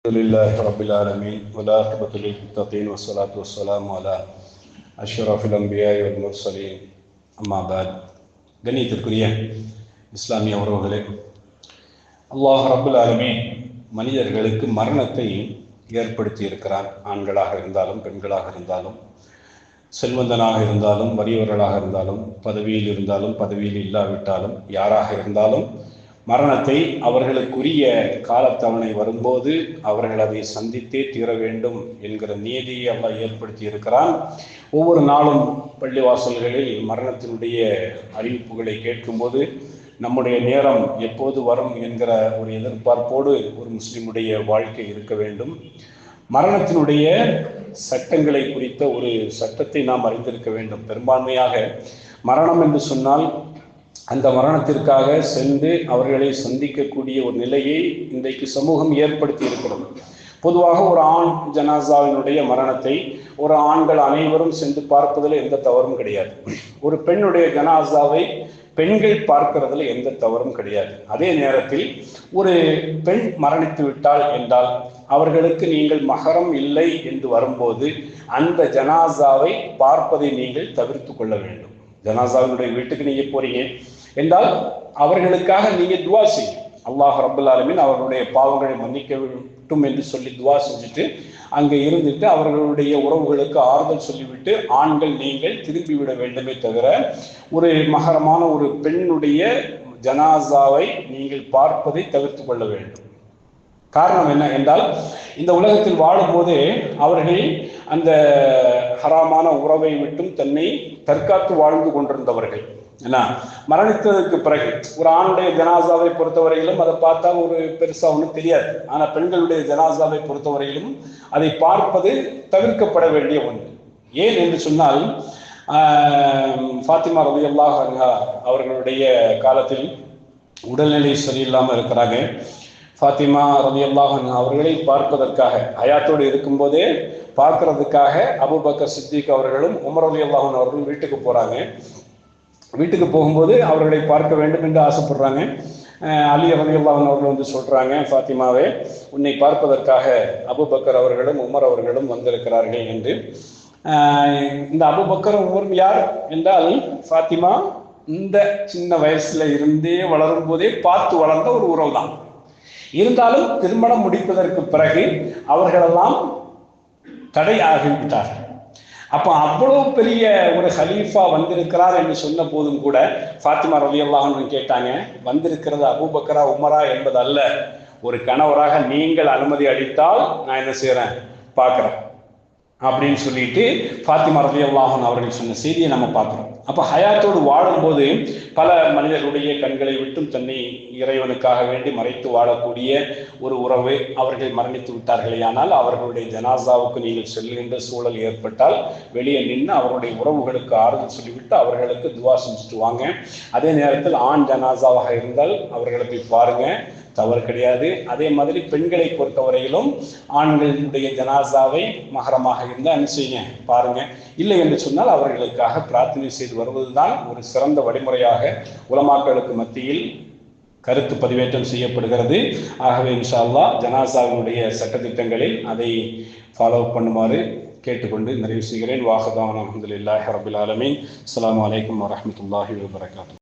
الحمد لله رب العالمين والعاقبة للمتقين والصلاة والسلام على أشرف الأنبياء والمرسلين أما بعد கண்ணியத்திற்குரிய இஸ்லாமிய உறவுகளே, அல்லாஹ் ரப்புல் ஆலமீன் மனிதர்களுக்கு மரணத்தை ஏற்படுத்தி இருக்கிறான். ஆண்களாக இருந்தாலும் பெண்களாக இருந்தாலும், செல்வந்தனாக இருந்தாலும் வறியவர்களாக இருந்தாலும், பதவியில் இருந்தாலும் பதவியில் இல்லாவிட்டாலும், யாராக இருந்தாலும் மரணத்தை அவர்களுக்குரிய காலத்தவணை வரும்போது அவர்கள் அதை சந்தித்தே தீர வேண்டும் என்கிற நீதியை அல்லாஹ் ஏற்படுத்தி இருக்கிறான். ஒவ்வொரு நாளும் பள்ளிவாசல்களில் மரணத்தினுடைய அறிவிப்புகளை கேட்கும்போது நம்முடைய நேரம் எப்போது வரும் என்கிற ஒரு எதிர்பார்ப்போடு ஒரு முஸ்லிமுடைய வாழ்க்கை இருக்க வேண்டும். மரணத்தினுடைய சட்டங்களை குறித்த ஒரு சட்டத்தை நாம் அறிந்திருக்க வேண்டும். பெரும்பான்மையாக மரணம் என்று சொன்னால் அந்த மரணத்திற்காக சென்று அவர்களை சந்திக்கக்கூடிய ஒரு நிலையை இன்றைக்கு சமூகம் ஏற்படுத்தி இருக்கிறது. பொதுவாக ஒரு ஆண் ஜனாசாவினுடைய மரணத்தை ஒரு ஆண்கள் அனைவரும் சென்று பார்ப்பதில் எந்த தவறும் கிடையாது. ஒரு பெண்ணுடைய ஜனாசாவை பெண்கள் பார்க்கிறதுல எந்த தவறும் கிடையாது. அதே நேரத்தில் ஒரு பெண் மரணித்து விட்டால் என்றால் அவர்களுக்கு நீங்கள் மஹரம் இல்லை என்று வரும்போது அந்த ஜனாசாவை பார்ப்பதை நீங்கள் தவிர்த்து கொள்ள வேண்டும். ஜனாசாவினுடைய வீட்டுக்கு நீங்க போறீங்க என்றால் அவர்களுக்காக நீங்க துவா செய்யும். அல்லாஹ் ரப்புல் ஆலமீன் அவர்களுடைய பாவங்களை மன்னிக்க விட்டும் என்று சொல்லி துவா செஞ்சுட்டு அங்கே இருந்துட்டு அவர்களுடைய உறவுகளுக்கு ஆறுதல் சொல்லிவிட்டு ஆண்கள் நீங்கள் திரும்பி விட வேண்டுமே தவிர ஒரு மகரமான ஒரு பெண்ணுடைய ஜனாசாவை நீங்கள் பார்ப்பதை தவிர்த்து கொள்ள வேண்டும். காரணம் என்ன என்றால், இந்த உலகத்தில் வாழும்போதே அவர்கள் அந்த ஹராமான உறவை விட்டும் தன்னை தற்காத்து வாழ்ந்து கொண்டிருந்தவர்கள். என்ன, மரணித்ததற்கு பிறகு ஒரு ஆணுடைய ஜனாசாவை பொறுத்தவரையிலும் அதை பார்த்தா ஒரு பெருசா ஒன்றும் தெரியாது. ஆனா பெண்களுடைய ஜனாசாவை பொறுத்தவரையிலும் அதை பார்ப்பது தவிர்க்கப்பட வேண்டிய ஒன்று. ஏன் என்று சொன்னால், ஃபாத்திமா ரலியல்லாஹு அன்ஹா அவர்களுடைய காலத்தில் உடல்நிலை சரியில்லாமல் இருக்கிறாங்க. ஃபாத்திமா ரலியல்லாஹு அன்ஹா அவர்களை பார்ப்பதற்காக ஹயாத்தோடு இருக்கும்போதே பார்க்கறதுக்காக அபூபக்கர் சித்திக் அவர்களும் உமர் ரலியல்லாஹு அன்ஹு அவர்களும் வீட்டுக்கு போறாங்க. வீட்டுக்கு போகும்போது அவர்களை பார்க்க வேண்டும் என்று ஆசைப்படுறாங்க. அலி ரலியல்லாஹு அன்ஹு அவர்கள் வந்து சொல்றாங்க, ஃபாத்திமாவே, உன்னை பார்ப்பதற்காக அபூபக்கர் அவர்களும் உமர் அவர்களும் வந்திருக்கிறார்கள் என்று. இந்த அபூபக்கர் உமர் யார் என்றால், ஃபாத்திமா இந்த சின்ன வயசுல இருந்தே வளரும் போதே பார்த்து வளர்ந்த ஒரு உறவு தான். இருந்தாலும் திருமணம் முடிப்பதற்கு பிறகு அவர்களெல்லாம் தடை ஆகிவிட்டார்கள். அப்ப அவ்வளவு பெரிய ஒரு ஹலீஃபா வந்திருக்கிறார் என்று சொன்ன போதும் கூட ஃபாத்திமா ரலியல்லாஹு அன்ஹா கேட்டாங்க, வந்திருக்கிறது அபூபக்கரா உமரா என்பது அல்ல, ஒரு கணவராக நீங்கள் அனுமதி அளித்தால் நான் என்ன செய்யறேன் பார்க்கிறேன் அப்படின்னு சொல்லிட்டு ஃபாத்திமா ரலியல்லாஹு அன்ஹா அவர்கள் சொன்ன செய்தியை நம்ம பார்க்கிறோம். அப்ப ஹயாத்தோடு வாழும்போது பல மனிதர்களுடைய கண்களை விட்டும் தன்னை இறைவனுக்காக வேண்டி மறைத்து வாழக்கூடிய ஒரு உறவு. அவர்கள் மரணித்து விட்டார்களே ஆனால் அவர்களுடைய ஜனாசாவுக்கு நீங்கள் செல்கின்ற சூழல் ஏற்பட்டால் வெளியே நின்று அவர்களுடைய உறவுகளுக்கு ஆறுதல் சொல்லிவிட்டு அவர்களுக்கு துவா செஞ்சுட்டு வாங்க. அதே நேரத்தில் ஆண் ஜனாசாவாக இருந்தால் அவர்களை போய் பாருங்க, தவறு கிடையாது. அதே மாதிரி பெண்களை பொறுத்தவரையிலும் ஆண்களுடைய ஜனாசாவை மகரமாக இருந்தால் என்ன செய்யுங்க, பாருங்க. இல்லை என்று சொன்னால் அவர்களுக்காக பிரார்த்தனை செய்து வருவதுதான் ஒரு சிறந்த வழிமுறையாக உலமாக்களுக்கு மத்தியில் கருத்து பதிவேற்றம் செய்யப்படுகிறது. ஆகவே இன்ஷா அல்லாஹ் ஜனாசாவினுடைய சட்டத்திட்டங்களில் அதை ஃபாலோ பண்ணுமாறு கேட்டுக்கொண்டு நிறைவு செய்கிறேன். வாஹிதான அல்ஹம்துலில்லாஹி ரப்பில் ஆலமீன். அஸ்ஸலாமு அலைக்கும் வரஹ்மத்துல்லாஹி வபரகாத்துஹு.